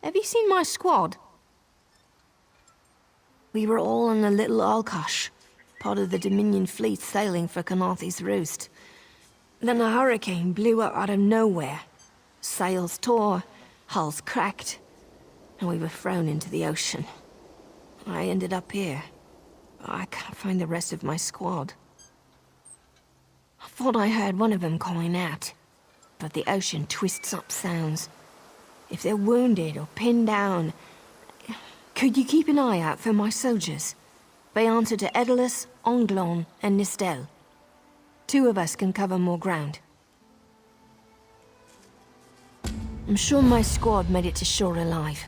Have you seen my squad? We were all on a little Alkosh, part of the Dominion fleet sailing for Canarthy's Roost. Then a hurricane blew up out of nowhere. Sails tore, hulls cracked, and we were thrown into the ocean. I ended up here. I can't find the rest of my squad. I thought I heard one of them calling out, but the ocean twists up sounds. If they're wounded or pinned down, could you keep an eye out for my soldiers? They answer to Edelus, Onglon, and Nistel. 2 of us can cover more ground. I'm sure my squad made it to shore alive.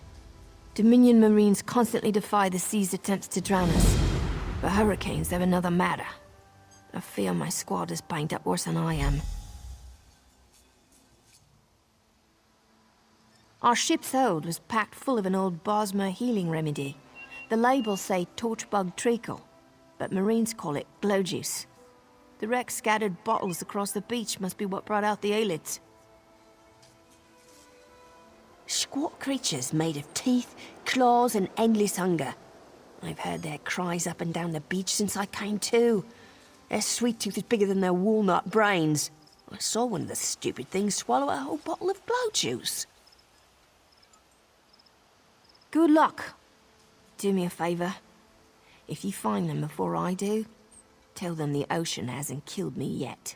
Dominion Marines constantly defy the sea's attempts to drown us, but hurricanes are another matter. I fear my squad is banged up worse than I am. Our ship's hold was packed full of an old Bosmer healing remedy. The labels say torchbug treacle, but Marines call it glow juice. The wreck scattered bottles across the beach must be what brought out the aelids. Squat creatures made of teeth, claws, and endless hunger. I've heard their cries up and down the beach since I came to. Their sweet tooth is bigger than their walnut brains. I saw one of the stupid things swallow a whole bottle of glow juice. Good luck. Do me a favor. If you find them before I do, tell them the ocean hasn't killed me yet.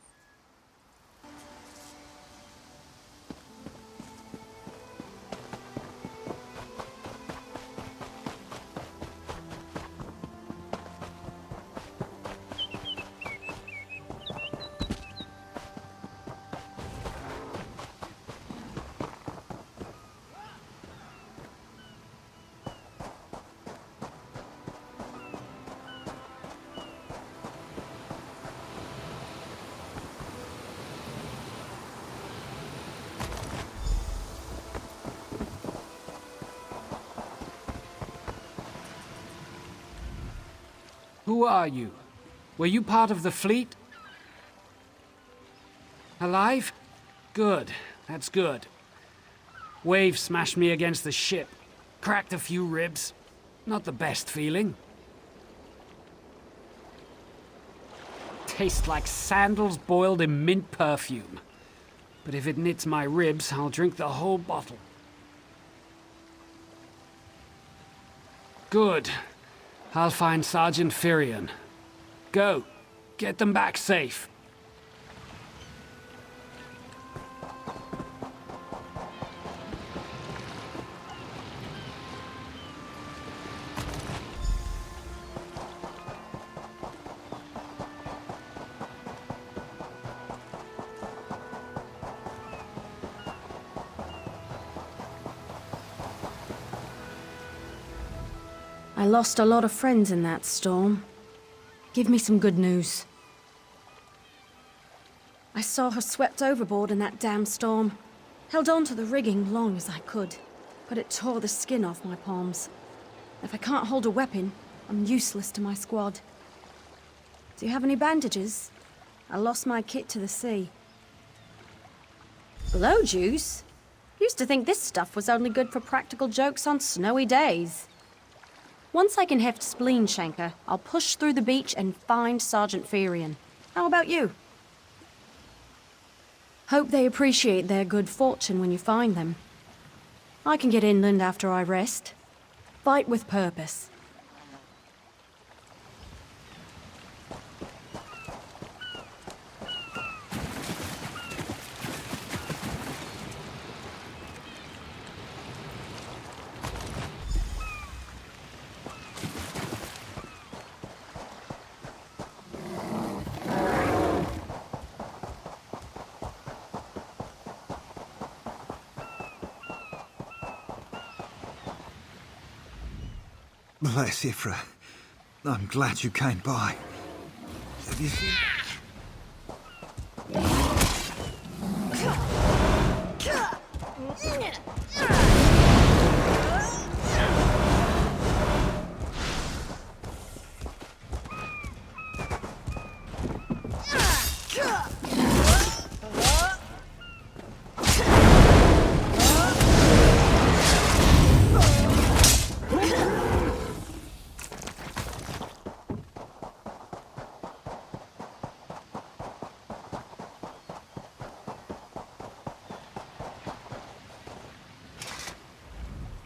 Who are you? Were you part of the fleet? Alive? Good. That's good. Wave smashed me against the ship. Cracked a few ribs. Not the best feeling. Tastes like sandals boiled in mint perfume. But if it knits my ribs, I'll drink the whole bottle. Good. I'll find Sergeant Firion. Go. Get them back safe. I lost a lot of friends in that storm. Give me some good news. I saw her swept overboard in that damn storm. Held on to the rigging long as I could, but it tore the skin off my palms. If I can't hold a weapon, I'm useless to my squad. Do you have any bandages? I lost my kit to the sea. Blow juice? Used to think this stuff was only good for practical jokes on snowy days. Once I can heft Spleen Shanker, I'll push through the beach and find Sergeant Firion. How about you? Hope they appreciate their good fortune when you find them. I can get inland after I rest. Fight with purpose. Bless Ifra. I'm glad you came by. Have you seen...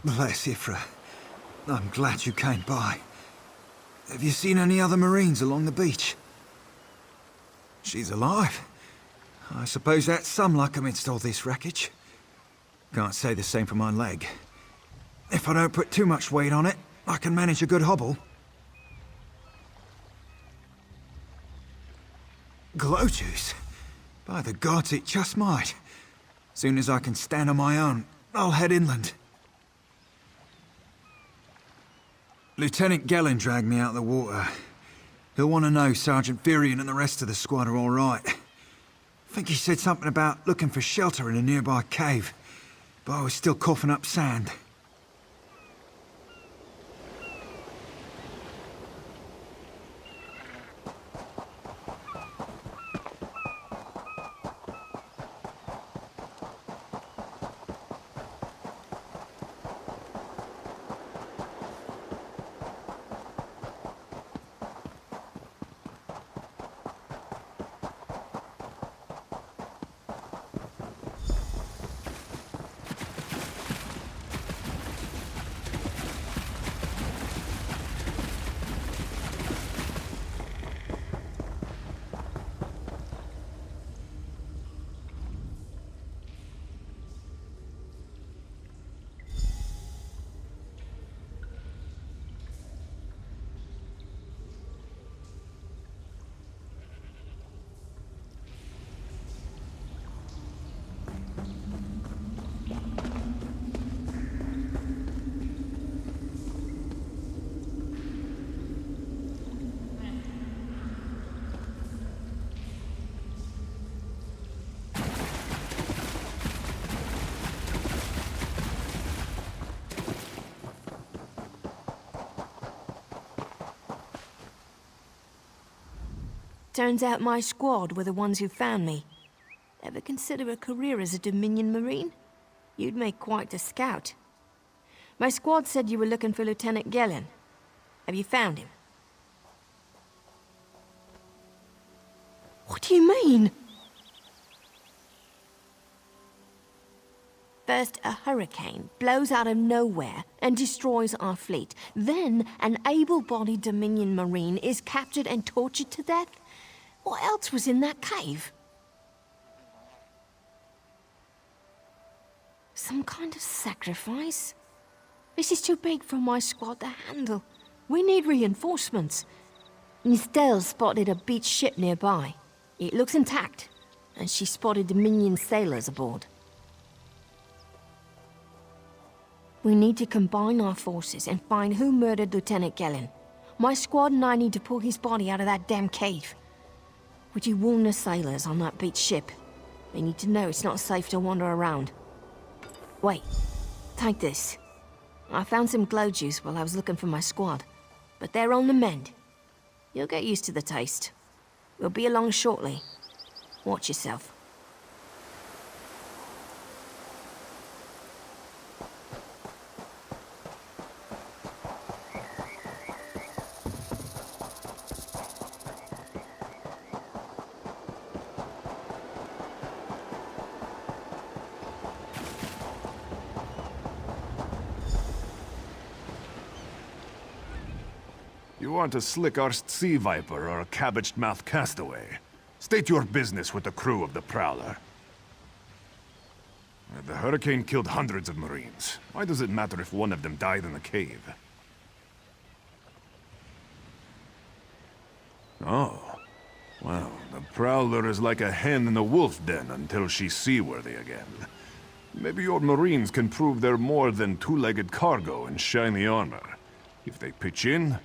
Bless Ifra. I'm glad you came by. Have you seen any other Marines along the beach? She's alive. I suppose that's some luck amidst all this wreckage. Can't say the same for my leg. If I don't put too much weight on it, I can manage a good hobble. Glow juice? By the gods, it just might. Soon as I can stand on my own, I'll head inland. Lieutenant Gellin dragged me out of the water. He'll want to know Sergeant Furion and the rest of the squad are all right. I think he said something about looking for shelter in a nearby cave, but I was still coughing up sand. Turns out my squad were the ones who found me. Ever consider a career as a Dominion Marine? You'd make quite a scout. My squad said you were looking for Lieutenant Gellin. Have you found him? What do you mean? First, a hurricane blows out of nowhere and destroys our fleet. Then, an able-bodied Dominion Marine is captured and tortured to death? What else was in that cave? Some kind of sacrifice? This is too big for my squad to handle. We need reinforcements. Nistel spotted a beached ship nearby. It looks intact, and she spotted Dominion sailors aboard. We need to combine our forces and find who murdered Lieutenant Gellin. My squad and I need to pull his body out of that damn cave. Would you warn the sailors on that beached ship? They need to know it's not safe to wander around. Wait, take this. I found some glow juice while I was looking for my squad, but they're on the mend. You'll get used to the taste. We'll be along shortly. Watch yourself. You aren't a slick-arsed sea viper or a cabbage-mouthed castaway. State your business with the crew of the Prowler. The hurricane killed hundreds of Marines. Why does it matter if one of them died in the cave? Oh. Well, the Prowler is like a hen in a wolf den until she's seaworthy again. Maybe your Marines can prove they're more than two-legged cargo in shiny armor. If they pitch in,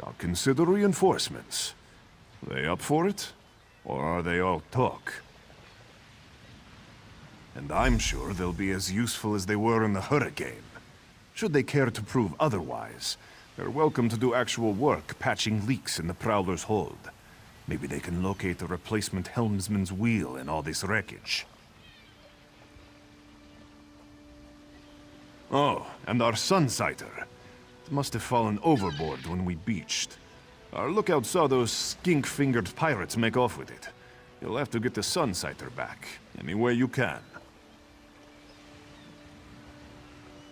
I'll consider reinforcements. They up for it? Or are they all talk? And I'm sure they'll be as useful as they were in the hurricane. Should they care to prove otherwise, they're welcome to do actual work patching leaks in the Prowler's hold. Maybe they can locate a replacement helmsman's wheel in all this wreckage. Oh, and our Sunsighter. It must have fallen overboard when we beached. Our lookout saw those skink-fingered pirates make off with it. You'll have to get the Sunsighter back, any way you can.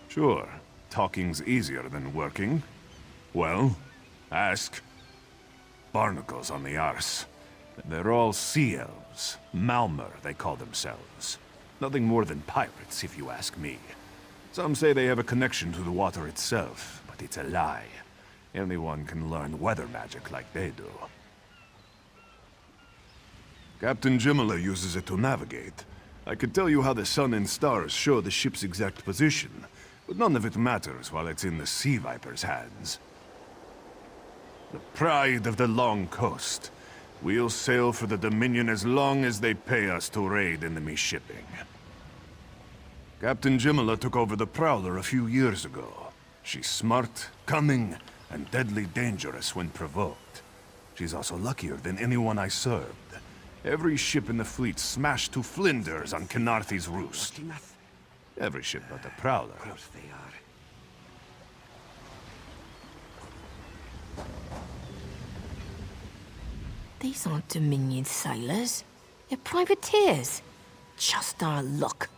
Sure. talking's easier than working. Well, ask. Barnacles on the arse. They're all sea elves. Malmer, they call themselves. Nothing more than pirates, if you ask me. Some say they have a connection to the water itself, but it's a lie. Anyone can learn weather magic like they do. Captain Jimala uses it to navigate. I could tell you how the sun and stars show the ship's exact position, but none of it matters while it's in the Sea Viper's hands. The pride of the long coast. We'll sail for the Dominion as long as they pay us to raid enemy shipping. Captain Jimala took over the Prowler a few years ago. She's smart, cunning, and deadly dangerous when provoked. She's also luckier than anyone I served. Every ship in the fleet smashed to flinders on Kynarthi's roost. Every ship but the Prowler. Of course they are. These aren't Dominion sailors. They're privateers. Just our luck.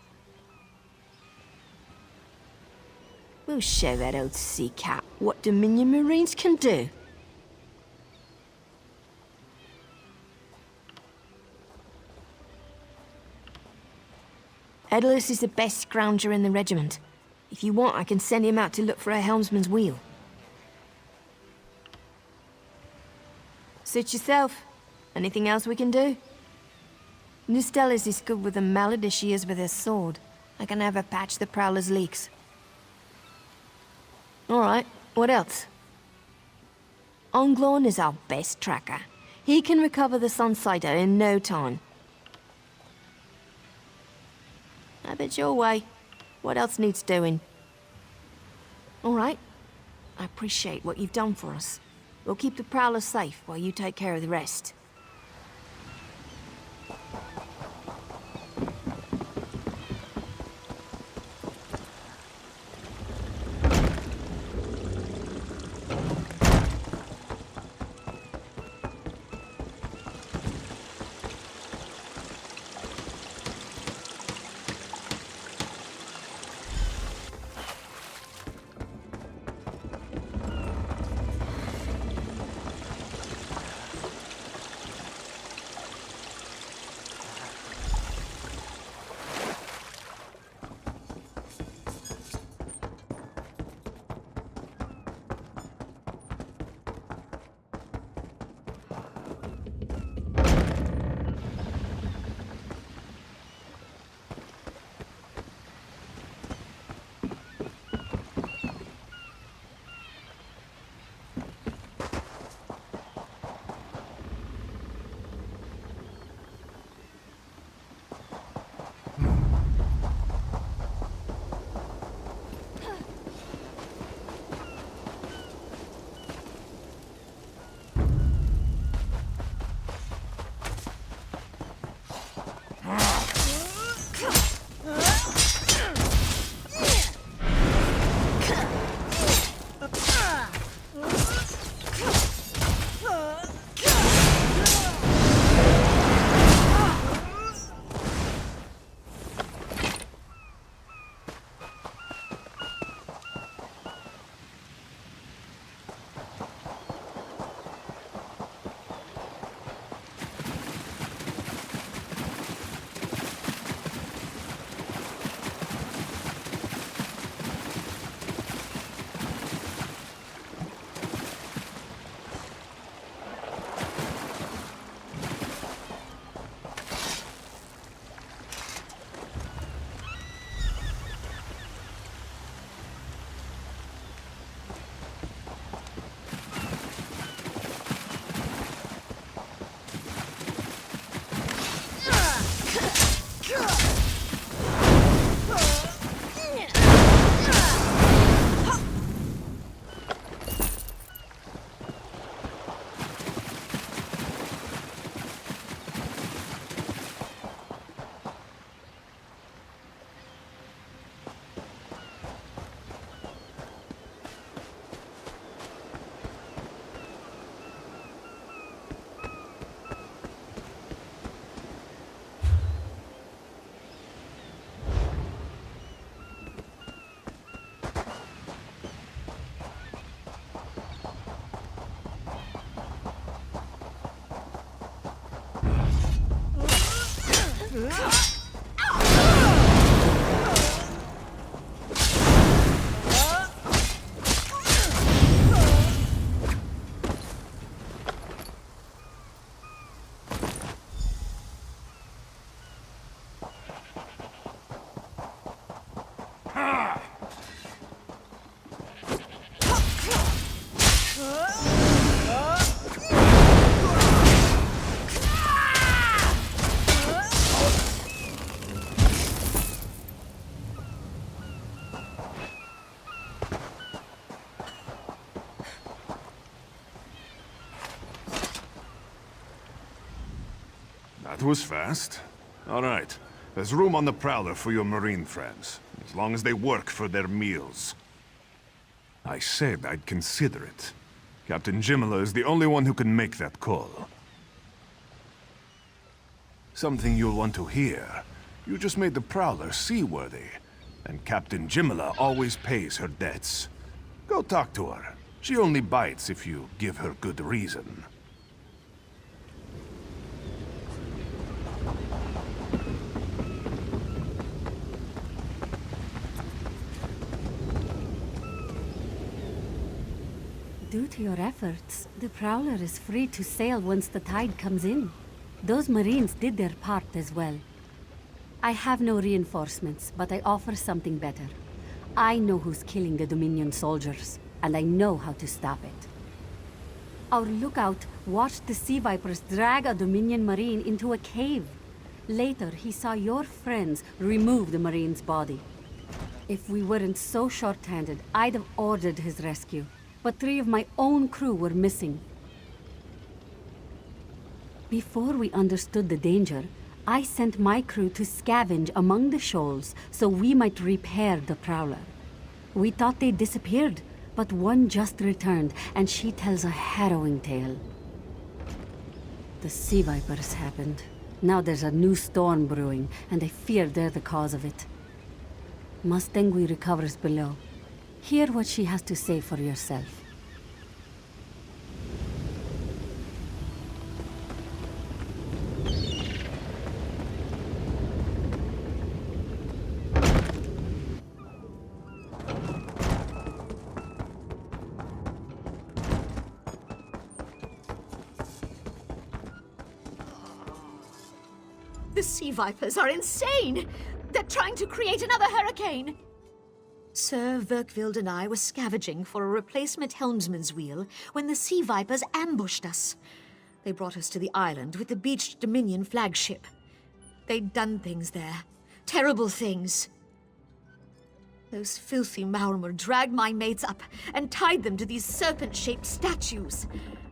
We'll show that old sea cat what Dominion Marines can do. Edalus is the best scrounger in the regiment. If you want, I can send him out to look for a helmsman's wheel. Suit yourself. Anything else we can do? Nustella is as good with a mallet as she is with her sword. I can have her patch the Prowler's leaks. Alright, what else? Onglorn is our best tracker. He can recover the Sunsighter in no time. I bet your way. What else needs doing? Alright. I appreciate what you've done for us. We'll keep the Prowler safe while you take care of the rest. That was fast. All right. There's room on the Prowler for your Marine friends, as long as they work for their meals. I said I'd consider it. Captain Jimala is the only one who can make that call. Something you'll want to hear. You just made the Prowler seaworthy, and Captain Jimala always pays her debts. Go talk to her. She only bites if you give her good reason. Due to your efforts, the Prowler is free to sail once the tide comes in. Those Marines did their part as well. I have no reinforcements, but I offer something better. I know who's killing the Dominion soldiers, and I know how to stop it. Our lookout watched the Sea Vipers drag a Dominion Marine into a cave. Later, he saw your friends remove the Marine's body. If we weren't so short-handed, I'd have ordered his rescue. But 3 of my own crew were missing. Before we understood the danger, I sent my crew to scavenge among the shoals so we might repair the Prowler. We thought they disappeared, but one just returned, and she tells a harrowing tale. The Sea Vipers happened. Now there's a new storm brewing, and I fear they're the cause of it. Mustangui recovers below. Hear what she has to say for yourself. The Sea Vipers are insane! They're trying to create another hurricane! Sir Verkvild and I were scavenging for a replacement helmsman's wheel when the Sea Vipers ambushed us. They brought us to the island with the beached Dominion flagship. They'd done things there. Terrible things. Those filthy Maormer dragged my mates up and tied them to these serpent-shaped statues.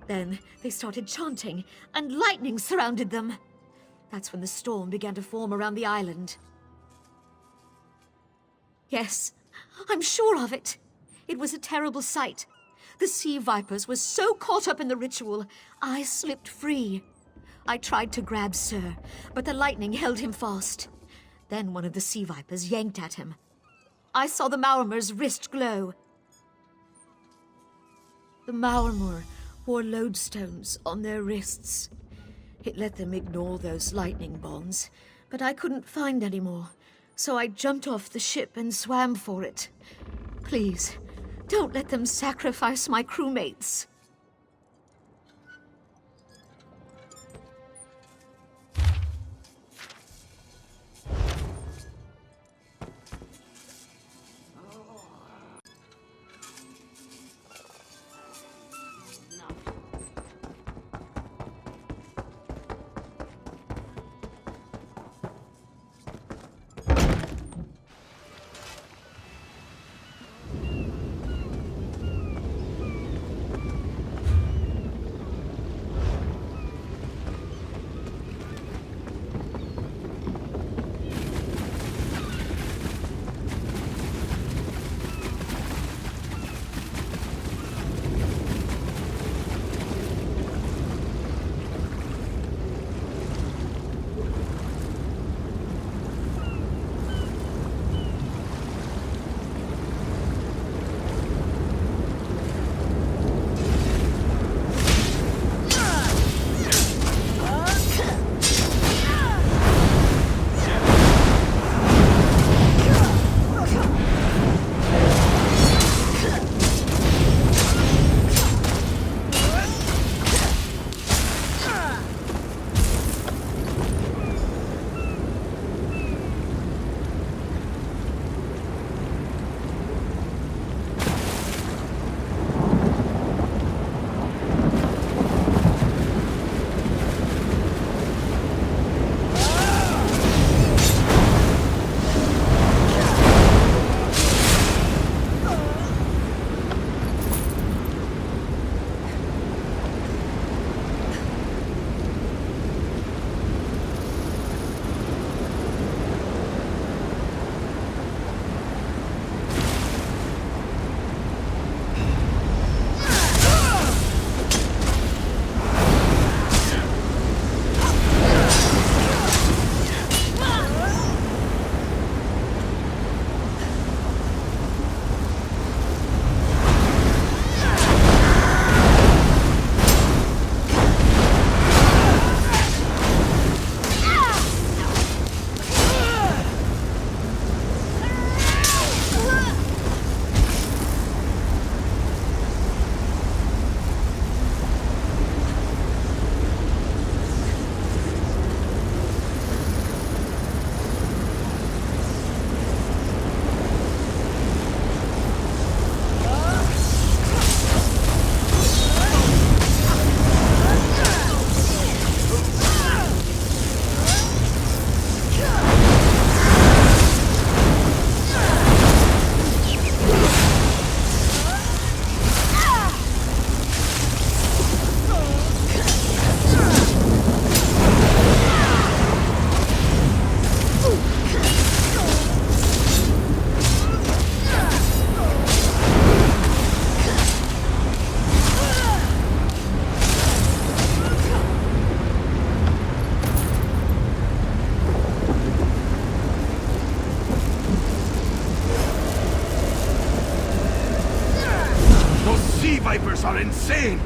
Then they started chanting, and lightning surrounded them. That's when the storm began to form around the island. Yes, I'm sure of it. It was a terrible sight. The Sea Vipers were so caught up in the ritual, I slipped free. I tried to grab Sir, but the lightning held him fast. Then one of the Sea Vipers yanked at him. I saw the Maormer's wrist glow. The Maormer wore lodestones on their wrists. It let them ignore those lightning bonds, but I couldn't find any more, so I jumped off the ship and swam for it. Please, don't let them sacrifice my crewmates. sea vipers are insane!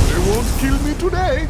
They won't kill me today!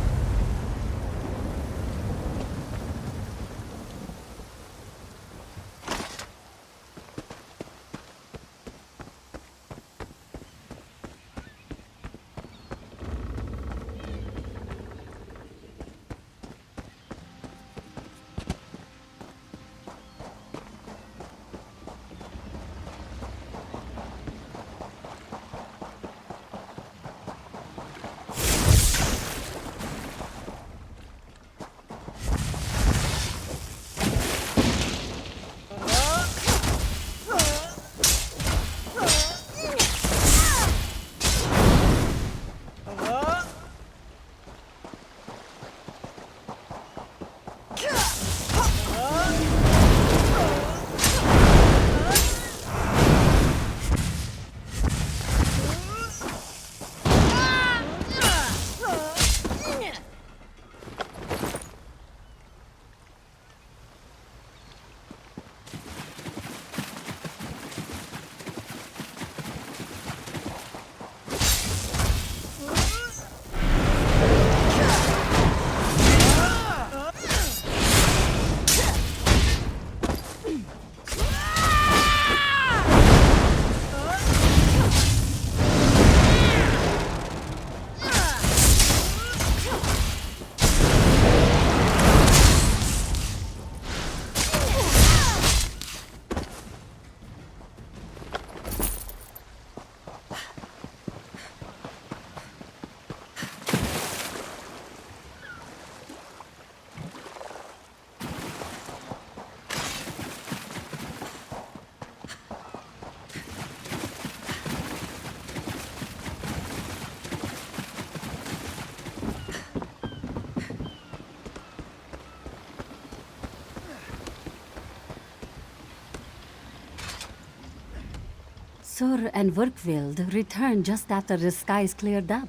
Sur and Verkvild returned just after the skies cleared up.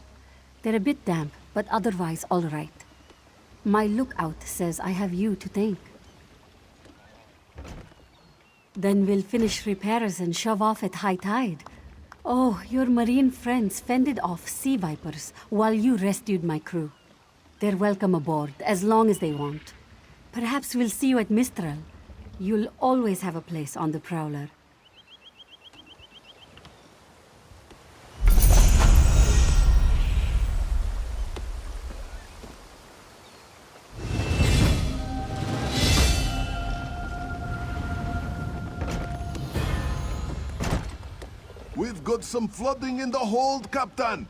They're a bit damp, but otherwise all right. My lookout says I have you to thank. Then we'll finish repairs and shove off at high tide. Oh, your marine friends fended off sea vipers while you rescued my crew. They're welcome aboard, as long as they want. Perhaps we'll see you at Mistral. You'll always have a place on the Prowler. We've got some flooding in the hold, Captain!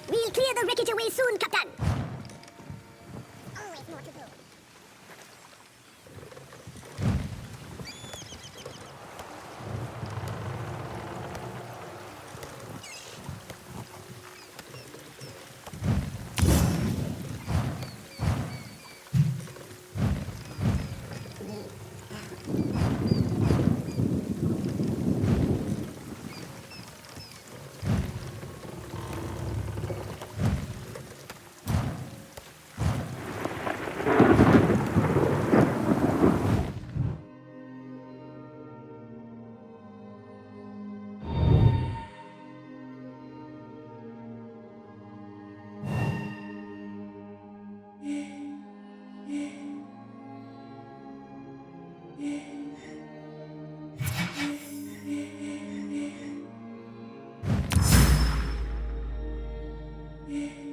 We'll clear the wreckage away soon, Captain! Always more to do. Damn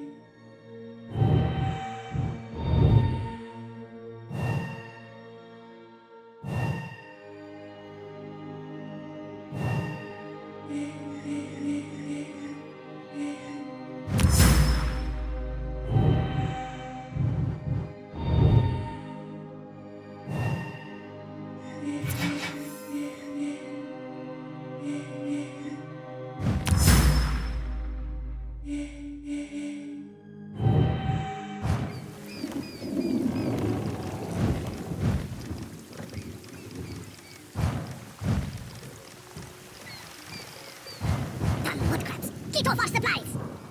woodcrabs! Get off our supplies!